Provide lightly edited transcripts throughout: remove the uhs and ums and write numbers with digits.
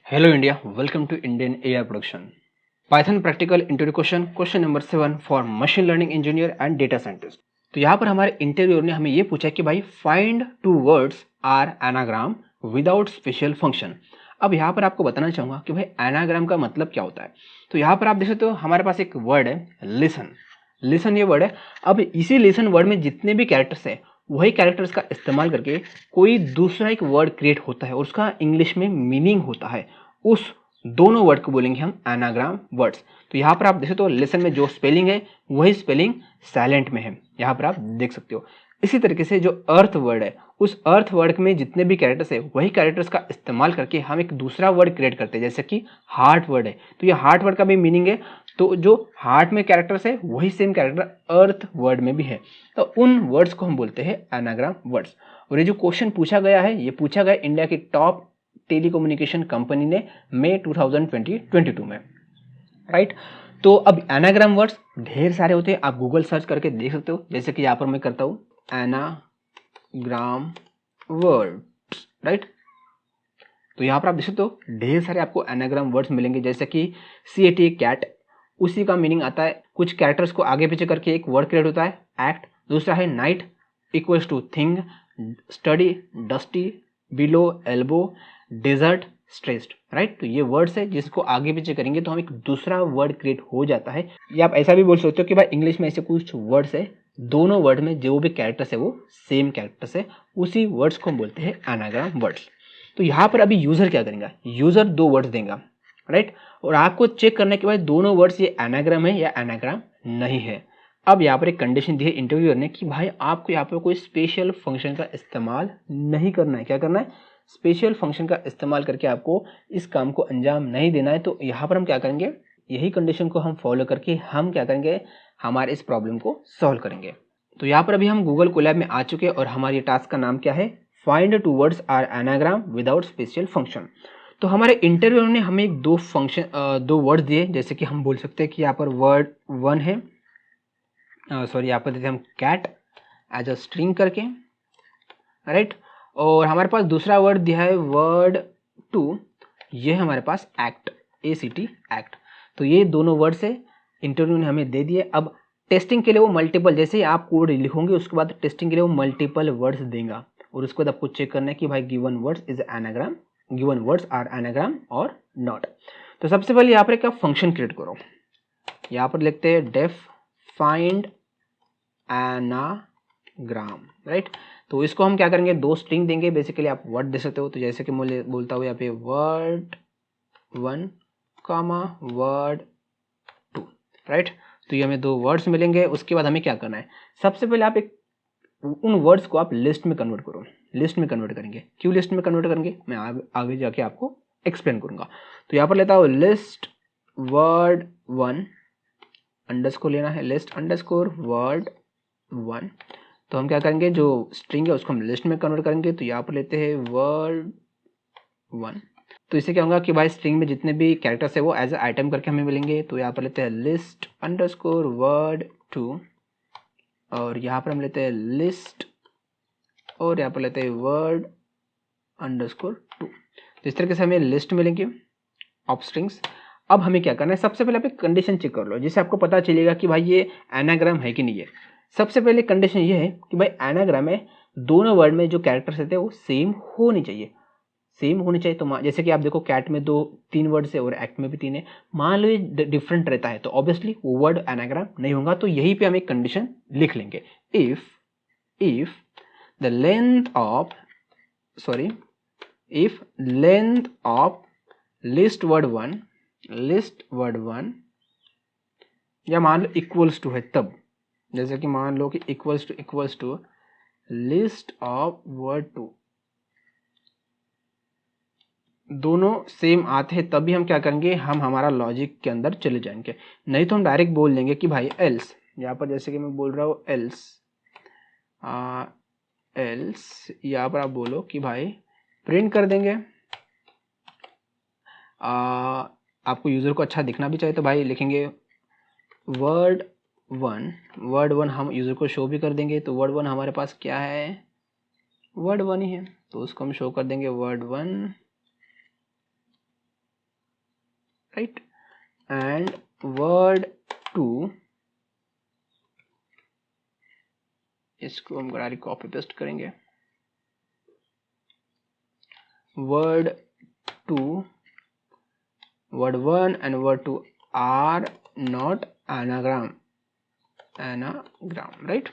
Hello India, welcome to Indian AI Production. Python practical introduction question number 7 for machine learning engineer and data scientist. तो यहाँ पर हमारे interviewer ने हमें ये पूछा कि भाई find two words are anagram without special function. अब यहाँ पर आपको बताना चाहूँगा कि भाई एनाग्राम का मतलब क्या होता है। तो यहाँ पर आप देख सकते हो हमारे पास एक वर्ड है लिसन। लिसन ये वर्ड है। अब इसी लिसन वर्ड में जितने भी कैरेक्टर्स है वही कैरेक्टर्स का इस्तेमाल करके कोई दूसरा एक वर्ड क्रिएट होता है और उसका इंग्लिश में मीनिंग होता है। उस दोनों वर्ड को बोलेंगे हम एनाग्राम वर्ड्स। तो यहाँ पर आप देख सकते हो लेसन में जो स्पेलिंग है वही स्पेलिंग साइलेंट में है, यहाँ पर आप देख सकते हो। इसी तरीके से जो अर्थ वर्ड है उस अर्थ वर्ड में जितने भी कैरेक्टर्स है वही कैरेक्टर्स का इस्तेमाल करके हम एक दूसरा वर्ड क्रिएट करते हैं, जैसे कि हार्ट वर्ड है। तो ये हार्ट वर्ड का भी मीनिंग है, तो जो हार्ट में कैरेक्टर्स है वही सेम कैरेक्टर अर्थ वर्ड में भी है। तो उन वर्ड्स को हम बोलते हैं एनाग्राम वर्ड्स। और ये जो क्वेश्चन पूछा गया है ये पूछा गया इंडिया की टॉप टेलीकम्युनिकेशन कंपनी ने मई 2022 में, राइट। तो अब एनाग्राम वर्ड्स ढेर सारे होते हैं, आप गूगल सर्च करके देख सकते हो। जैसे कि यहाँ पर मैं करता हूँ एनाग्राम वर्ड्स, राइट। तो यहाँ पर आप देख सकते हो ढेर सारे आपको एनाग्राम वर्ड्स मिलेंगे, जैसे कि CAT कैट, उसी का मीनिंग आता है कुछ कैरेक्टर्स को आगे पीछे करके एक वर्ड क्रिएट होता है एक्ट। दूसरा है night equals to thing, study, dusty, below, elbow, desert, stressed, right. तो ये वर्ड्स है जिसको आगे पीछे करेंगे तो हम एक दूसरा वर्ड क्रिएट हो जाता है। या आप ऐसा भी बोल सकते हो कि भाई इंग्लिश में ऐसे कुछ वर्ड्स है, दोनों वर्ड में जो भी कैरेक्टर्स है वो सेम कैरेक्टर्स है, उसी वर्ड्स को हम बोलते हैं एनाग्राम वर्ड्स। तो यहाँ पर अभी यूजर क्या करेगा, यूजर दो वर्ड्स देगा, राइट। और आपको चेक करना है कि भाई दोनों वर्ड्स ये एनाग्राम है या एनाग्राम नहीं है। अब यहाँ पर एक कंडीशन दी है इंटरव्यूअर ने कि भाई आपको यहाँ पर कोई स्पेशल फंक्शन का इस्तेमाल नहीं करना है। क्या करना है, स्पेशल फंक्शन का इस्तेमाल करके आपको इस काम को अंजाम नहीं देना है। तो यहाँ पर हम क्या करेंगे, यही कंडीशन को हम फॉलो करके हम क्या करेंगे, हमारे इस प्रॉब्लम को सॉल्व करेंगे। तो यहाँ पर अभी हम गूगल कोलैब में आ चुके हैं और हमारे टास्क का नाम क्या है, find two words are anagram without special function. तो हमारे इंटरव्यू ने हमें एक दो वर्ड दिए, जैसे कि हम बोल सकते हैं कि यहाँ पर वर्ड 1 है, सॉरी यहाँ पर देते हम कैट एज अ स्ट्रिंग करके, राइट। और हमारे पास दूसरा वर्ड दिया है वर्ड 2, ये हमारे पास एक्ट, ACT एक्ट। तो ये दोनों वर्ड से इंटरव्यू ने हमें दे दिए। अब टेस्टिंग के लिए वो मल्टीपल, जैसे आप कोड लिखोगे उसके बाद टेस्टिंग के लिए वो मल्टीपल वर्ड्स देगा और उसके बाद आपको चेक करना है कि भाई given words is anagram, given words are anagram और नॉट। तो सबसे पहले यहाँ पर एक फंक्शन क्रिएट करो, यहाँ पर लिखते हैं डेफ फाइंड एनाग्राम, राइट। तो इसको हम क्या करेंगे, दो स्ट्रिंग देंगे, बेसिकली आप वर्ड दे सकते हो। तो जैसे कि मैं बोलता हूँ यहाँ पे वर्ड 1 कामा वर्ड 2, राइट। तो ये हमें दो वर्ड्स मिलेंगे। उसके बाद हमें क्या करना है, सबसे पहले आप एक उन वर्ड्स को आप लिस्ट में कन्वर्ट करो। लिस्ट में कन्वर्ट करेंगे, क्यों लिस्ट में कन्वर्ट करेंगे मैं आगे जाके आपको एक्सप्लेन करूंगा। तो यहाँ पर लेता हूँ लिस्ट वर्ड 1 अंडरस्कोर लेना है, लिस्ट अंडरस्कोर वर्ड 1। तो हम क्या करेंगे, जो स्ट्रिंग है उसको हम लिस्ट में कन्वर्ट करेंगे। तो यहाँ पर लेते हैं वर्ड 1। तो इससे क्या होगा कि भाई स्ट्रिंग में जितने भी कैरेक्टर्स है वो एज आइटम करके हमें मिलेंगे। तो यहाँ पर लेते हैं लिस्ट अंडरस्कोर वर्ड 2 और यहाँ पर हम लेते हैं लिस्ट और यहाँ पर लेते हैं वर्ड अंडरस्कोर 2। तो इस तरीके से हमें लिस्ट मिलेंगे ऑफ स्ट्रिंग्स। अब हमें क्या करना है, सबसे पहले आप एक कंडीशन चेक कर लो जिससे आपको पता चलेगा कि भाई ये एनाग्राम है कि नहीं है। सबसे पहले कंडीशन ये है कि भाई एनाग्राम में दोनों वर्ड में जो कैरेक्टर्स रहते हैं वो सेम होनी चाहिए, सेम होनी चाहिए। तो जैसे कि आप देखो कैट में 3 वर्ड्स है और एक्ट में भी 3 है, मान लो ये डिफरेंट रहता है तो ऑब्वियसली वो वर्ड एनाग्राम नहीं होगा। तो यहीं पे हम एक कंडीशन लिख लेंगे, if the length of if length of list word 1 या मान लो इक्वल्स टू है, तब जैसे कि मान लो कि equals to list of word 2, दोनों सेम आते हैं तभी हम क्या करेंगे, हम हमारा लॉजिक के अंदर चले जाएंगे। नहीं तो हम डायरेक्ट बोल देंगे कि भाई एल्स, यहाँ पर जैसे कि मैं बोल रहा हूँ एल्स यहाँ पर आप बोलो कि भाई प्रिंट कर देंगे। आपको यूजर को अच्छा दिखना भी चाहिए तो भाई लिखेंगे वर्ड 1 हम यूजर को शो भी कर देंगे। तो वर्ड 1 हमारे पास क्या है, वर्ड 1 ही है, तो उसको हम शो कर देंगे वर्ड 1 राइट, एंड वर्ड 2, इसको हम डायरेक्ट कॉपी पेस्ट करेंगे, word 2, word 1 and word 2 are not anagram, right.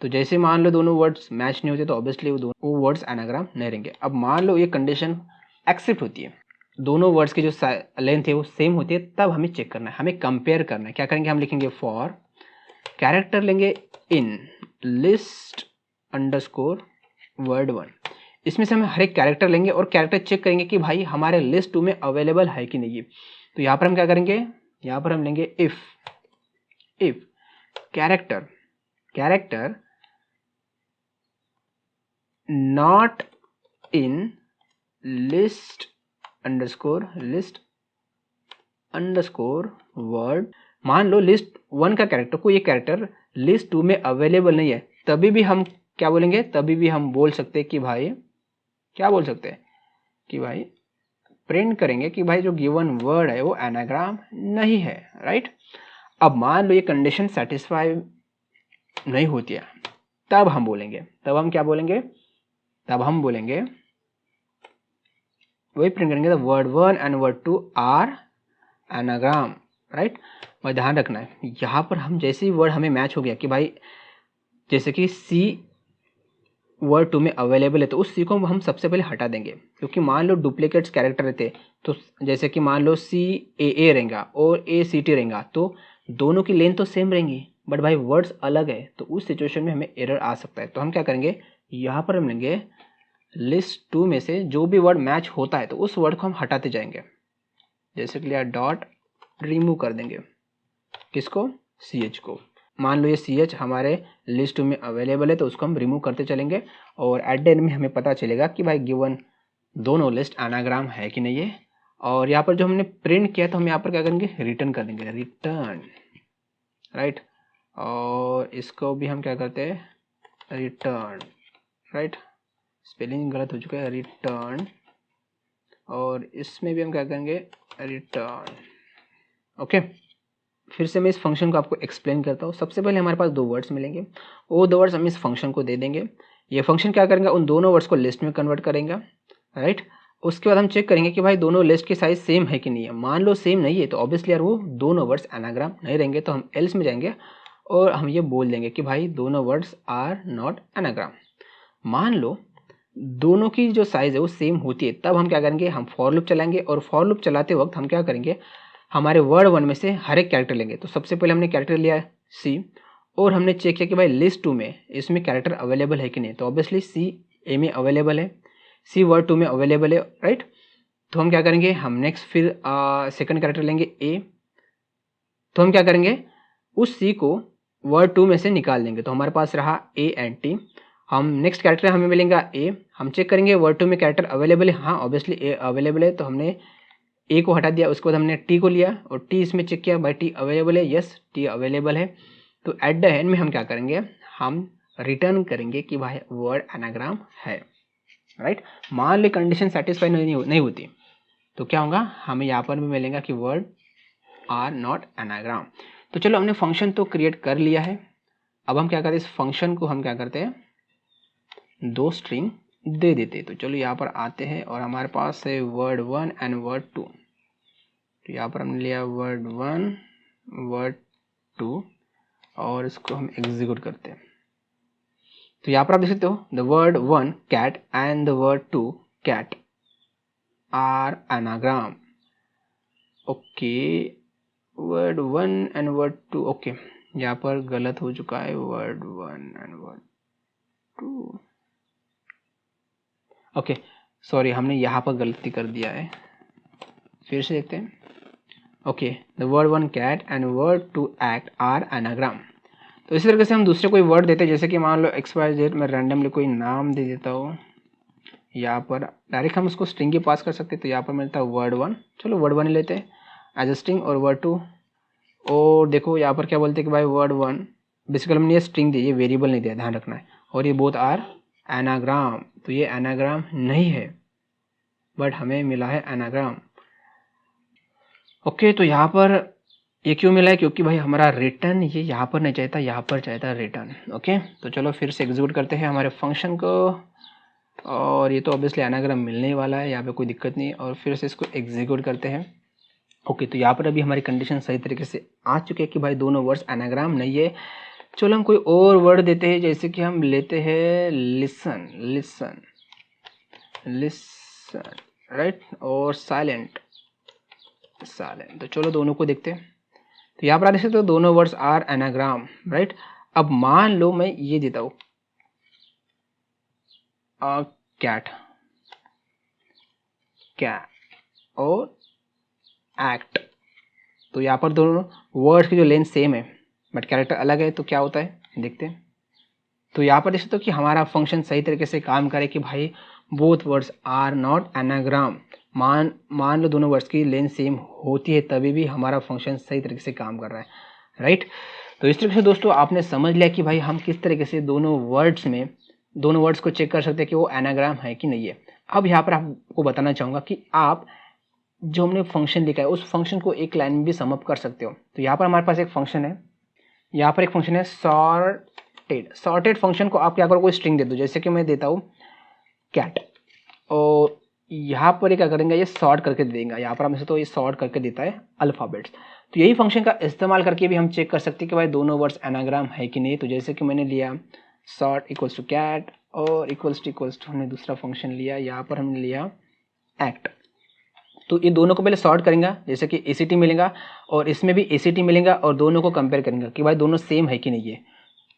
तो जैसे मान लो दोनों वर्ड्स मैच नहीं होते तो ऑब्वियसली वो वर्ड्स एनाग्राम नहीं रहेंगे। अब मान लो ये कंडीशन एक्सेप्ट होती है, दोनों वर्ड्स की जो लेंथ है वो सेम होती है, तब हमें चेक करना है, हमें कंपेयर करना है। क्या करेंगे, हम लिखेंगे फॉर कैरेक्टर लेंगे इन लिस्ट अंडरस्कोर वर्ड 1, इसमें से हम हर एक कैरेक्टर लेंगे और कैरेक्टर चेक करेंगे कि भाई हमारे लिस्ट 2 में अवेलेबल है कि नहीं है। तो यहाँ पर हम क्या करेंगे, यहाँ पर हम लेंगे if character not in list underscore word. मान लो लिस्ट 1 का कैरेक्टर, कोई एक कैरेक्टर लिस्ट 2 में अवेलेबल नहीं है, तभी भी हम क्या बोलेंगे, तभी भी हम बोल सकते हैं कि भाई, क्या बोल सकते हैं कि भाई प्रिंट करेंगे कि भाई जो गिवन वर्ड है वो एनाग्राम नहीं है, राइट। अब मान लो ये कंडीशन सेटिस्फाई नहीं होती है, तब हम बोलेंगे, तब हम क्या बोलेंगे, तब हम बोलेंगे वही प्रिंट करेंगे, word 1 and word 2 are anagram, right. और ध्यान रखना है यहाँ पर हम जैसे ही वर्ड हमें मैच हो गया कि भाई जैसे कि सी वर्ड 2 में अवेलेबल है, तो उस सी को हम सबसे पहले हटा देंगे, क्योंकि मान लो डुप्लीकेट्स कैरेक्टर रहते तो जैसे कि मान लो सी ए रहेगा और ए सी टी रहेगा, तो दोनों की लेंथ तो सेम रहेंगी, बट भाई वर्ड्स अलग है, तो उस सिचुएशन में हमें एरर आ सकता है। तो हम क्या करेंगे, यहाँ पर हम लेंगे लिस्ट 2 में से जो भी वर्ड मैच होता है तो उस वर्ड को हम हटाते जाएंगे, जैसे कि लिया डॉट रिमूव कर देंगे, किसको, सी एच को। मान लो ये सी एच हमारे लिस्ट 2 में अवेलेबल है तो उसको हम रिमूव करते चलेंगे, और एट द एंड में हमें पता चलेगा कि भाई गिवन दोनों लिस्ट एनाग्राम है कि नहीं है। और यहाँ पर जो हमने प्रिंट किया तो हम यहाँ पर क्या करेंगे, रिटर्न कर देंगे, रिटर्न, राइट। और इसको भी हम क्या करते हैं, रिटर्न, राइट, स्पेलिंग गलत हो चुका है, रिटर्न, और इसमें भी हम क्या करेंगे, रिटर्न, ओके। फिर से मैं इस फंक्शन को आपको एक्सप्लेन करता हूँ। सबसे पहले हमारे पास 2 वर्ड्स मिलेंगे, वो 2 वर्ड्स हम इस फंक्शन को दे देंगे। ये फंक्शन क्या करेंगे, उन दोनों वर्ड्स को लिस्ट में कन्वर्ट करेंगे, राइट। उसके बाद हम चेक करेंगे कि भाई दोनों लिस्ट की साइज सेम है कि नहीं है। मान लो सेम नहीं है तो ऑब्वियसली यार वो दोनों वर्ड्स एनाग्राम नहीं रहेंगे, तो हम एल्स में जाएंगे और हम ये बोल देंगे कि भाई दोनों वर्ड्स आर नॉट एनाग्राम। मान लो दोनों की जो साइज है वो सेम होती है, तब हम क्या करेंगे, हम फॉर लूप चलाएंगे, और फॉर लूप चलाते वक्त हम क्या करेंगे, हमारे वर्ड 1 में से हर एक कैरेक्टर लेंगे। तो सबसे पहले हमने कैरेक्टर लिया सी, और हमने चेक किया कि भाई लिस्ट 2 में इसमें कैरेक्टर अवेलेबल है कि नहीं, तो ऑब्वियसली सी ए में अवेलेबल है, सी वर्ड 2 में अवेलेबल है, राइट। तो हम क्या करेंगे, हम नेक्स्ट फिर सेकंड कैरेक्टर लेंगे ए, तो हम क्या करेंगे, उस सी को वर्ड 2 में से निकाल देंगे, तो हमारे पास रहा ए एंड टी। हम नेक्स्ट कैरेक्टर हमें मिलेगा ए, हम चेक करेंगे वर्ड 2 में कैरेक्टर अवेलेबल है, हाँ ऑब्वियसली ए अवेलेबल है, तो हमने ए को हटा दिया। उसके बाद हमने टी को लिया और टी इसमें चेक किया, भाई टी अवेलेबल है, यस टी अवेलेबल है। तो एट द एंड में हम क्या करेंगे, हम रिटर्न करेंगे कि भाई वर्ड एनाग्राम है, राइट। मान ली कंडीशन सेटिस्फाई नहीं होती तो क्या होगा, हमें यहाँ पर भी मिलेगा कि वर्ड आर नॉट एनाग्राम। तो चलो हमने फंक्शन तो क्रिएट कर लिया है, अब हम क्या करते हैं, इस फंक्शन को हम क्या करते हैं, 2 स्ट्रिंग दे देते। तो चलो यहाँ पर आते हैं और हमारे पास है वर्ड 1 एंड वर्ड 2। तो यहाँ पर हमने लिया वर्ड 1 वर्ड 2 और इसको हम एग्जीक्यूट करते हैं। तो यहाँ पर आप देख सकते हो the word 1 cat and the word 2 cat are anagram, okay. Word 1 and word 2, okay, यहाँ पर गलत हो चुका है, word 1 and word 2, okay sorry, हमने यहाँ पर गलती कर दिया है, फिर से देखते हैं। Okay, the word 1 cat and word 2 act are anagram. तो इसी तरीके से हम दूसरे कोई वर्ड देते हैं, जैसे कि मान लो XYZ, मैं रैंडमली कोई नाम दे देता हूँ, यहाँ पर डायरेक्ट हम उसको स्ट्रिंग ही पास कर सकते हैं। तो यहाँ पर मिलता है वर्ड 1, चलो वर्ड 1 ही लेते हैं एज अ स्ट्रिंग, और वर्ड 2, और देखो यहाँ पर क्या बोलते हैं कि भाई वर्ड 1 बेसिकली हमने ये स्ट्रिंग दी, ये वेरिएबल नहीं दिया, ध्यान रखना है, और ये बोथ आर एनाग्राम। तो ये एनाग्राम नहीं है, बट हमें मिला है एनाग्राम। ओके, तो यहाँ पर ये क्यों मिला है, क्योंकि भाई हमारा रिटर्न ये यहाँ पर नहीं चाहिए था, यहाँ पर चाहिए था रिटर्न। ओके, तो चलो फिर से एग्जीक्यूट करते हैं हमारे फंक्शन को, और ये तो ऑब्वियसली एनाग्राम मिलने ही वाला है, यहाँ पे कोई दिक्कत नहीं, और फिर से इसको एग्जीक्यूट करते हैं। ओके, तो यहाँ पर अभी हमारी कंडीशन सही तरीके से आ चुकी है कि भाई दोनों वर्ड्स एनाग्राम नहीं है। चलो हम कोई और वर्ड देते हैं, जैसे कि हम लेते हैं लिसन, लिसन, लिसन, राइट, और साइलेंट, साइलेंट। तो चलो दोनों को देखते हैं। तो यहाँ पर आप देख सकते हो दोनों वर्ड्स आर एनाग्राम, राइट। अब मान लो मैं ये देता हूँ कैट, कैट और एक्ट, तो यहाँ पर दोनों वर्ड्स की जो लेंथ सेम है बट कैरेक्टर अलग है, तो क्या होता है देखते हैं। तो यहाँ पर देख सकते हो कि हमारा फंक्शन सही तरीके से काम करे कि भाई both words are not anagram. मान लो दोनों वर्ड्स की लेंथ सेम होती है तभी भी हमारा फंक्शन सही तरीके से काम कर रहा है, राइट। तो इस तरीके से दोस्तों आपने समझ लिया कि भाई हम किस तरीके से दोनों वर्ड्स को चेक कर सकते हैं कि वो एनाग्राम है कि नहीं है। अब यहाँ पर आपको बताना चाहूँगा कि आप जो हमने फंक्शन लिखा है उस फंक्शन को एक लाइन में भी सम अप कर सकते हो। तो यहाँ पर हमारे पास एक फंक्शन है, यहाँ पर एक फंक्शन है सॉर्टेड। सॉर्टेड फंक्शन को आप क्या करो, कोई स्ट्रिंग दे दो, जैसे कि मैं देता हूँ कैट, और यहाँ पर क्या करेंगे, ये सॉर्ट करके दे देंगे। यहाँ पर हम तो ये सॉर्ट करके देता है अल्फ़ाबेट्स। तो यही फंक्शन का इस्तेमाल करके भी हम चेक कर सकते हैं कि भाई दोनों वर्ड्स एनाग्राम है कि नहीं। तो जैसे कि मैंने लिया सॉर्ट इक्वल्स टू कैट और इक्वल्स टू हमने दूसरा फंक्शन लिया, यहाँ पर हमने लिया एक्ट। तो ये दोनों को पहले सॉर्ट करेंगे, जैसे कि ACT मिलेगा और इसमें भी ACT मिलेगा, और दोनों को कंपेयर करेंगे कि भाई दोनों सेम है कि नहीं है।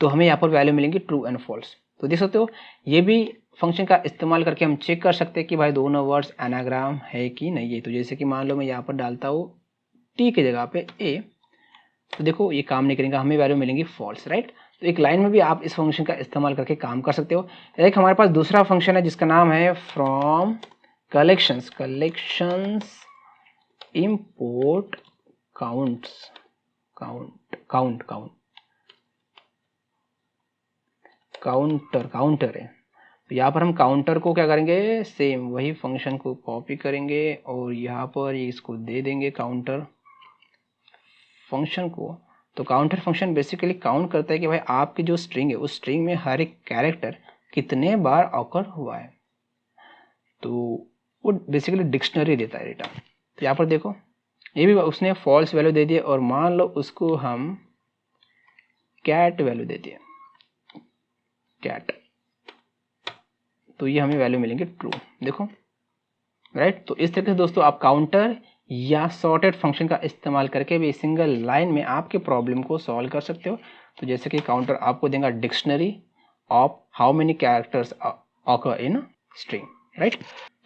तो हमें यहाँ पर वैल्यू मिलेंगी ट्रू एंड फॉल्स। तो देख सकते हो ये भी फंक्शन का इस्तेमाल करके हम चेक कर सकते हैं कि भाई दोनों वर्ड्स एनाग्राम है कि नहीं है। तो जैसे कि मान लो मैं यहाँ पर डालता हूँ T की जगह पे A, तो देखो ये काम नहीं करेगा, हमें वैल्यू मिलेंगी फॉल्स, राइट। तो एक लाइन में भी आप इस फंक्शन का इस्तेमाल करके काम कर सकते हो। एक हमारे पास दूसरा फंक्शन है जिसका नाम है from collections, import counts, counter है। तो यहाँ पर हम काउंटर को क्या करेंगे, सेम वही फंक्शन को कॉपी करेंगे और यहाँ पर इसको दे देंगे काउंटर फंक्शन को। तो काउंटर फंक्शन बेसिकली काउंट करता है कि भाई आपकी जो स्ट्रिंग है उस स्ट्रिंग में हर एक कैरेक्टर कितने बार ऑकर हुआ है। तो वो बेसिकली डिक्शनरी देता है डेटा। तो यहाँ पर देखो ये भी उसने फॉल्स वैल्यू दे दिया, और मान लो उसको हम कैट वैल्यू दे दिया, कैट, तो ये हमें वैल्यू मिलेंगे ट्रू, देखो, राइट। तो इस तरीके से दोस्तों आप काउंटर या सॉर्टेड फंक्शन का इस्तेमाल करके भी सिंगल लाइन में आपके प्रॉब्लम को सॉल्व कर सकते हो। तो जैसे कि काउंटर आपको देगा dictionary of how many characters occur in string, right.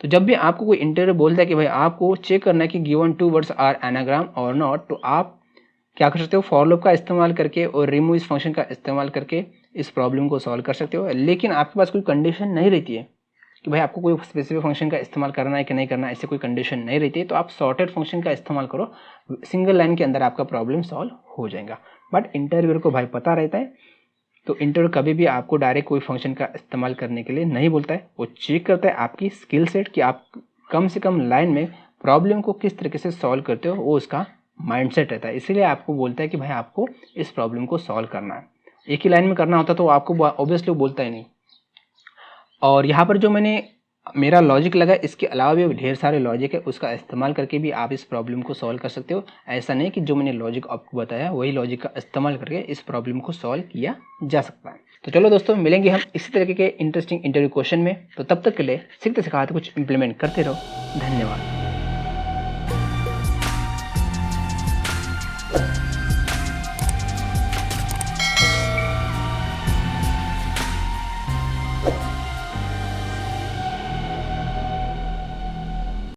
तो जब भी आपको कोई इंटरव्यू बोलता है कि भाई आपको चेक करना है कि given two words are anagram और नॉट, तो आप क्या कर सकते हो, फॉर लूप का इस्तेमाल करके और रिमूव इस फंक्शन का इस्तेमाल करके इस प्रॉब्लम को सॉल्व कर सकते हो। लेकिन आपके पास कोई कंडीशन नहीं रहती है कि भाई आपको कोई स्पेसिफिक फंक्शन का इस्तेमाल करना है कि नहीं करना है, ऐसे कोई कंडीशन नहीं रहती है, तो आप सॉर्टेड फंक्शन का इस्तेमाल करो, सिंगल लाइन के अंदर आपका प्रॉब्लम सॉल्व हो जाएगा। बट इंटरव्यूअर को भाई पता रहता है, तो इंटरव्यू कभी भी आपको डायरेक्ट कोई फंक्शन का इस्तेमाल करने के लिए नहीं बोलता है, वो चेक करता है आपकी स्किल सेट कि आप कम से कम लाइन में प्रॉब्लम को किस तरीके से सॉल्व करते हो, वो उसका माइंडसेट रहता है। इसीलिए आपको बोलता है कि भाई आपको इस प्रॉब्लम को सॉल्व करना है। एक ही लाइन में करना होता तो आपको ऑब्वियसली बोलता ही नहीं। और यहाँ पर जो मेरा लॉजिक लगा, इसके अलावा भी ढेर सारे लॉजिक है, उसका इस्तेमाल करके भी आप इस प्रॉब्लम को सॉल्व कर सकते हो। ऐसा नहीं कि जो मैंने लॉजिक आपको बताया वही लॉजिक का इस्तेमाल करके इस प्रॉब्लम को सॉल्व किया जा सकता है। तो चलो दोस्तों, मिलेंगे हम इसी तरीके के इंटरेस्टिंग इंटरव्यू क्वेश्चन में। तो तब तक के लिए सीखते सिखाते कुछ इंप्लीमेंट करते रहो। धन्यवाद।